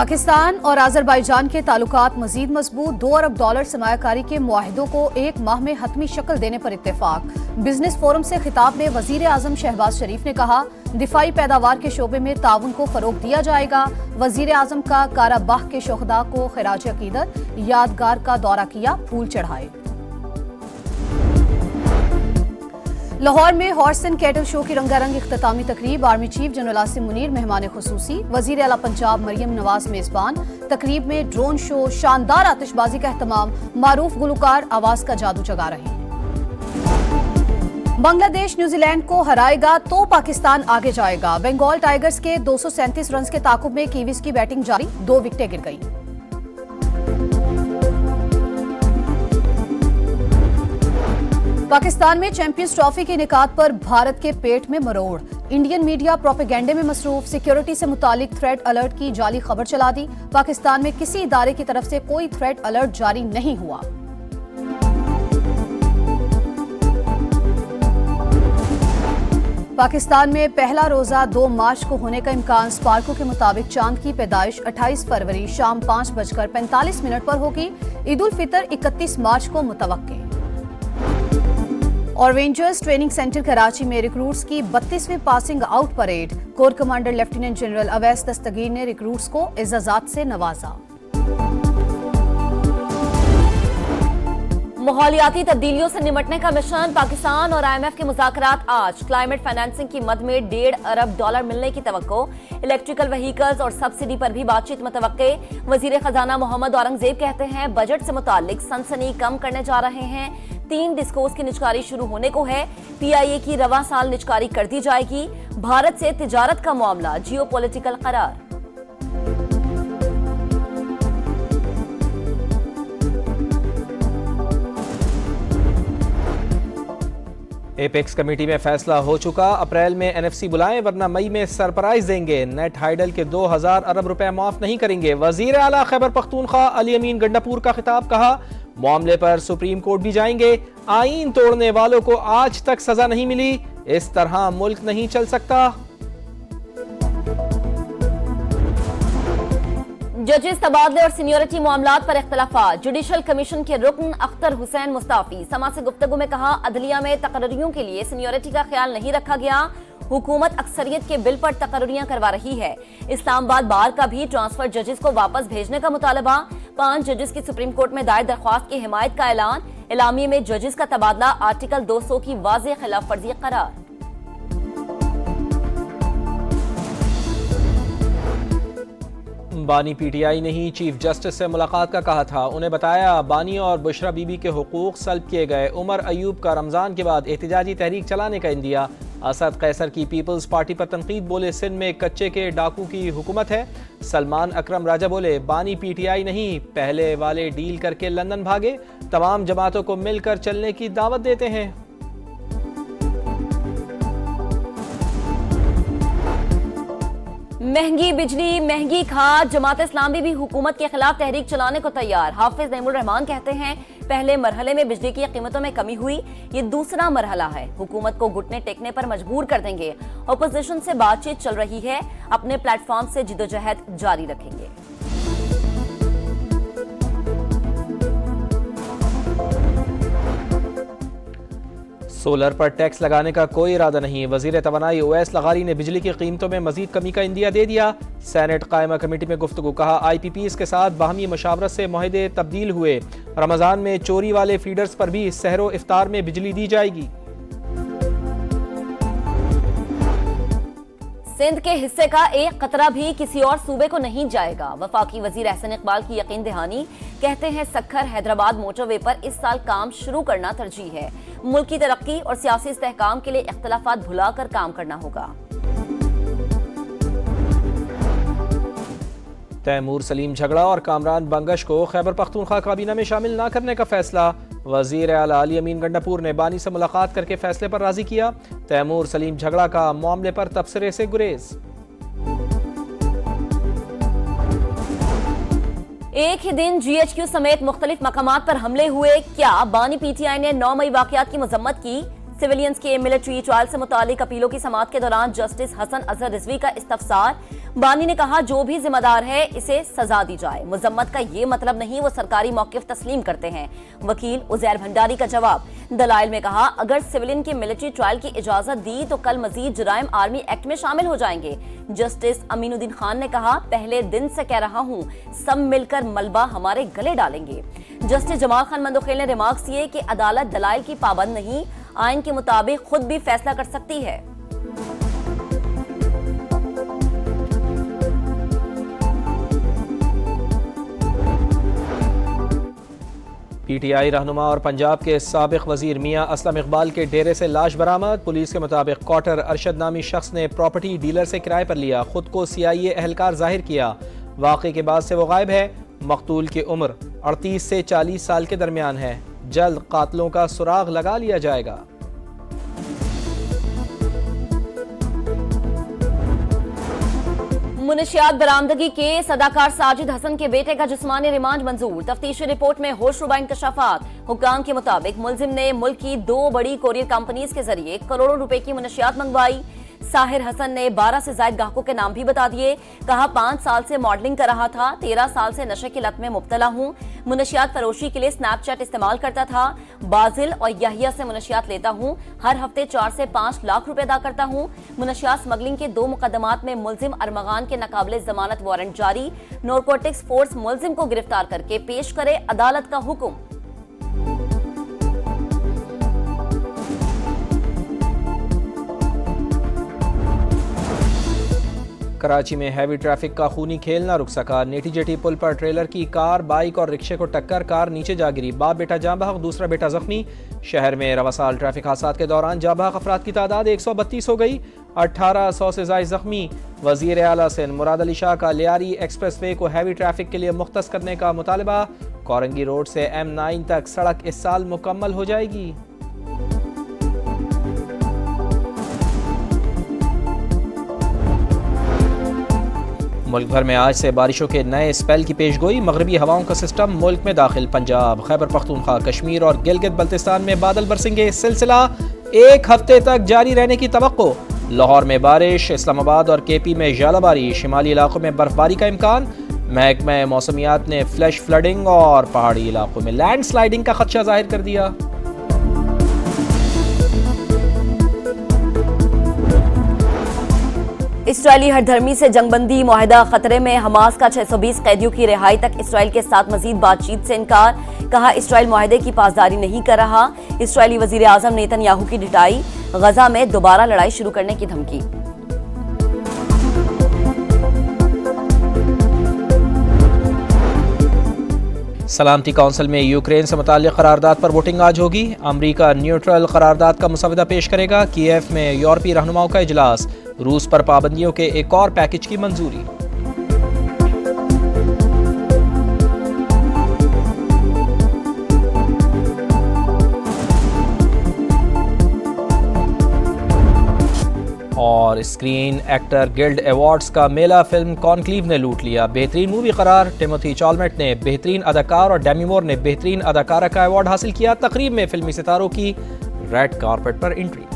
पाकिस्तान और आज़रबाईजान के ताल्लुकात मजीद मजबूत, $2 अरब सरमायाकारी के मुआहिदों को एक माह में हतमी शक्ल देने पर इत्तेफाक। बिजनेस फोरम से खिताब में वजीर आजम शहबाज शरीफ ने कहा, दिफाई पैदावार के शोबे में ताउन को फरोग दिया जाएगा। वजीर आजम का काराबाह के शोहदा को खिराज अकीदत, यादगार का दौरा किया, फूल चढ़ाए। लाहौर में हॉर्स एंड कैटल शो की रंगारंग इख्तितामी तकरीब, army chief general Asim Munir मेहमान खुसूसी, वजीर आला पंजाब मरियम नवाज मेजबान। तकरीब में ड्रोन शो, शानदार आतिशबाजी का एहतमाम, मारूफ गुलकार आवाज का जादू जगा रहे हैं। बांग्लादेश न्यूजीलैंड को हराएगा तो पाकिस्तान आगे जाएगा। बंगाल टाइगर्स के 237 रन के ताकुब में कीवीज की बैटिंग जारी, 2 विकेटें गिर गई। पाकिस्तान में चैंपियंस ट्रॉफी के इनेकाद पर भारत के पेट में मरोड़, इंडियन मीडिया प्रोपेगेंडे में मसरूफ। सिक्योरिटी से मुतालिक थ्रेट अलर्ट की जाली खबर चला दी। पाकिस्तान में किसी इदारे की तरफ से कोई थ्रेट अलर्ट जारी नहीं हुआ। पाकिस्तान में पहला रोजा 2 मार्च को होने का इम्कान। स्पार्को के मुताबिक चांद की पैदाइश 28 फरवरी शाम 5:45 पर होगी। ईद उल फितर 31 मार्च को मुतवक्के। और रेंजर्स ट्रेनिंग सेंटर कराची में रिक्रूट्स की 32वीं passing out parade. Core commander lieutenant general Awais Dastgir ने रिक्रूट्स को इज़्ज़ात से नवाजा। माहौलियाती तब्दीलियों से निपटने का मिशन, पाकिस्तान और IMF के मुज़ाकरात आज। क्लाइमेट फाइनेंसिंग की मद में $1.5 अरब मिलने की तवक्को। इलेक्ट्रिकल व्हीकल्स और सब्सिडी पर भी बातचीत मुतवक्के। वजीर खजाना मोहम्मद औरंगजेब कहते हैं, बजट से मुतालिक सनसनी कम करने जा रहे हैं। 3 डिस्कोस की निचकारी शुरू होने को है। PIA की रवा साल निचकारी कर दी जाएगी। भारत से तिजारत का मामला जियोपॉलिटिकल करार। एपेक्स कमेटी में फैसला हो चुका, अप्रैल में NFC बुलाएं वरना मई में सरप्राइज देंगे। नेट हाइडल के 2000 अरब रुपए माफ नहीं करेंगे। वजीर आला खैबर पख्तूनख्वा अली अमीन गंडापुर का खिताब, कहा मामले पर सुप्रीम कोर्ट भी जाएंगे। आईन तोड़ने वालों को आज तक सजा नहीं मिली, इस तरह मुल्क नहीं चल सकता। जजेस तबादले और सीनियरिटी मामलात पर इख्तलाफात। जुडिशल कमीशन के रुकन अख्तर हुसैन मुस्ताफी। समा से गुफ्तगू में कहा, अदलिया में तकर्रियों के लिए सीनियरिटी का ख्याल नहीं रखा गया। हुकूमत अक्सरियत के बिल पर तकर्रियां करवा रही है। इस्लामाबाद बार का भी ट्रांसफर जजेस को वापस भेजने का मुतालबा। 5 जजेस की सुप्रीम कोर्ट में दायर दरख्वास्त की हिमायत का ऐलान। एलामिये में जजेस का तबादला आर्टिकल 200 की वाज़ेह खिलाफ वर्जी करार। बानी PTI ने ही चीफ जस्टिस से मुलाकात का कहा था। उन्हें बताया बानी और बुशरा बीबी के हुकूक सल्ब किए गए। उमर अयूब का रमजान के बाद एहतजाजी तहरीक चलाने का इंदिया। असद कैसर की पीपल्स पार्टी पर तनकीद, बोले सिंध में कच्चे के डाकू की हुकूमत है। सलमान अकरम राजा बोले बानी PTI नहीं, पहले वाले डील करके लंदन भागे। तमाम जमातों को मिलकर चलने की दावत देते हैं। महंगी बिजली, महंगी खाद। जमात इस्लामी भी हुकूमत के खिलाफ तहरीक चलाने को तैयार। हाफिज नईमुर रहमान कहते हैं, पहले मरहले में बिजली की कीमतों में कमी हुई, ये दूसरा मरहला है। हुकूमत को घुटने टेकने पर मजबूर कर देंगे। अपोजिशन से बातचीत चल रही है, अपने प्लेटफॉर्म से जिदोजहद जारी रखेंगे। सोलर पर टैक्स लगाने का कोई इरादा नहीं। वजीर तवानाई ओवैस लगारी ने बिजली की कीमतों में मजीद कमी का इंदिया दे दिया। सेनेट कायमा कमेटी में गुफ्तगू, कहा IPPs के साथ बाहमी मशावरत से मुआहदे तब्दील हुए। रमजान में चोरी वाले फीडर्स पर भी सहरो इफ्तार में बिजली दी जाएगी। सिंध के हिस्से का एक कतरा भी किसी और सूबे को नहीं जाएगा। वफाकी वजीर एहसन इकबाल की यकीन दहानी, कहते हैं सक्खर हैदराबाद मोटरवे पर इस साल काम शुरू करना तरजीह है। मुल्क की तरक्की और सियासी इस्तेहकाम के लिए इख्तलाफात भुलाकर काम करना होगा। तैमूर सलीम झगड़ा और कामरान बंगश को खैबर पख्तूनख्वा काबीना में शामिल न करने का फैसला। वजीर आला अली अमीन गंडापुर ने बानी से मुलाकात करके फैसले पर राजी किया। तैमूर सलीम झगड़ा का मामले पर तबसरे से गुरेज। एक ही दिन GHQ समेत मुख्तलिफ मकामात पर हमले हुए। क्या बानी PTI ने 9 मई वाकयात की मजम्मत की। सिविलियंस के मिलिट्री ट्रायल से मुतालिक अपीलों की समाअत के दौरान जस्टिस हसन अजहर रिजवी का इस्तफसार। बानी ने कहा, जो भी जिम्मेदार है इसे सजा दी जाए। मुजम्मत का ये मतलब नहीं वो सरकारी मौकिफ तस्लीम करते हैं। वकील उजैर भंडारी का जवाब। दलाइल में कहा, अगर सिविलियन के मिलिट्री ट्रायल की इजाजत दी तो कल मजीद जुराइम आर्मी एक्ट में शामिल हो जाएंगे। जस्टिस अमीनुद्दीन खान ने कहा, पहले दिन से कह रहा हूं, सब मिलकर मलबा हमारे गले डालेंगे। जस्टिस जमाल खान मंदोखेल ने रिमार्क्स किए कि अदालत दलाइल की पाबंद नहीं, आइन के मुताबिक खुद भी फैसला कर सकती है। पीटीआई रहनुमा और पंजाब के साबिक वजीर मियां असलम इकबाल के डेरे से लाश बरामद। पुलिस के मुताबिक क्वार्टर अरशद नामी शख्स ने प्रॉपर्टी डीलर से किराए पर लिया, खुद को सीआईए एहलकार जाहिर किया। वाक़े के बाद से वो गायब है। मकतूल की उम्र 38 से 40 साल के दरमियान है। जल्द कातलों का सुराग लगा लिया जाएगा। मुनशियात बरामदगी केस, अदाकार साजिद हसन के बेटे का जिस्मानी रिमांड मंजूर। तफ्तीशी रिपोर्ट में होशरुबा इंकशाफात। हुक्काम के मुताबिक मुलजिम ने मुल्क की 2 बड़ी कोरियर कंपनीज के जरिए करोड़ों रुपए की मुनशियात मंगवाई। साहिर हसन ने 12 से ज्यादा ग्राहकों के नाम भी बता दिए। कहा, 5 साल से मॉडलिंग कर रहा था, 13 साल से नशे की लत में मुब्तला हूँ। मुनशियात फरोशी के लिए स्नैपचैट इस्तेमाल करता था। बाजिल और यहिया से मुनशियात लेता हूँ। हर हफ्ते 4 से 5 लाख रुपए अदा करता हूँ। मुनशियात स्मगलिंग के 2 मुकदमात में मुलजिम अरमगान के नाकाबिले जमानत वारंट जारी। नारकोटिक्स फोर्स मुलजिम को गिरफ्तार करके पेश करे, अदालत का हुक्म। कराची में हैवी ट्रैफिक का खूनी खेल ना रुक सका। नेटी जेटी पुल पर ट्रेलर की कार, बाइक और रिक्शे को टक्कर, कार नीचे जा गिरी। बाप बेटा जाँ बहक, दूसरा बेटा जख्मी। शहर में रवासाल ट्रैफिक हादसात के दौरान जाँ बहक अफराद की तादाद 132 हो गई, 1800 से ज्यादा जख्मी। वजीर आला सिंध मुराद अली शाह का लियारी एक्सप्रेस वे को हैवी ट्रैफिक के लिए मुख्तस करने का मुतालबा। कोरंगी रोड से M9 तक सड़क इस साल मुकम्मल हो जाएगी। मुल्क भर में आज से बारिशों के नए स्पेल की पेशगोई। मगरबी हवाओं का सिस्टम मुल्क में दाखिल। पंजाब, खैबर पख्तूनख्वा, कश्मीर और गिलगित बल्तिस्तान में बादल बरसेंगे। सिलसिला 1 हफ्ते तक जारी रहने की तवक्को। लाहौर में बारिश, इस्लामाबाद और KP में ज़्यादाबारी, शिमाली इलाकों में बर्फबारी का इम्कान। महकमा मौसमियात ने फ्लैश फ्लडिंग और पहाड़ी इलाकों में लैंड स्लाइडिंग का खदशा जाहिर कर दिया। इसराइली हरधर्मी से जंगबंदी मुआहदा खतरे में। हमास का 620 कैदियों की रिहाई तक इसराइल के साथ मजीद बातचीत से इनकार। कहा, इसराइल मुआहदे की पासदारी नहीं कर रहा। इसराइली वजीर आजम नेतन्याहू की ढिठाई। गजा में दोबारा लड़ाई शुरू करने की धमकी। सलामती काउंसिल में यूक्रेन से मुताल्लिक़ करारदाद पर वोटिंग आज होगी। अमरीका न्यूट्रल करारदाद का मुसवदा पेश करेगा। कीव में यूरोपीय रहनुमाओं का इजलास। रूस पर पाबंदियों के एक और पैकेज की मंजूरी। और स्क्रीन एक्टर गिल्ड अवार्ड्स का मेला फिल्म कॉन्क्लीव ने लूट लिया। बेहतरीन मूवी करार। टिमोथी चालमेट ने बेहतरीन अदाकार और डेमी मूर ने बेहतरीन अदाकारा का अवार्ड हासिल किया। तकरीब में फिल्मी सितारों की रेड कारपेट पर एंट्री।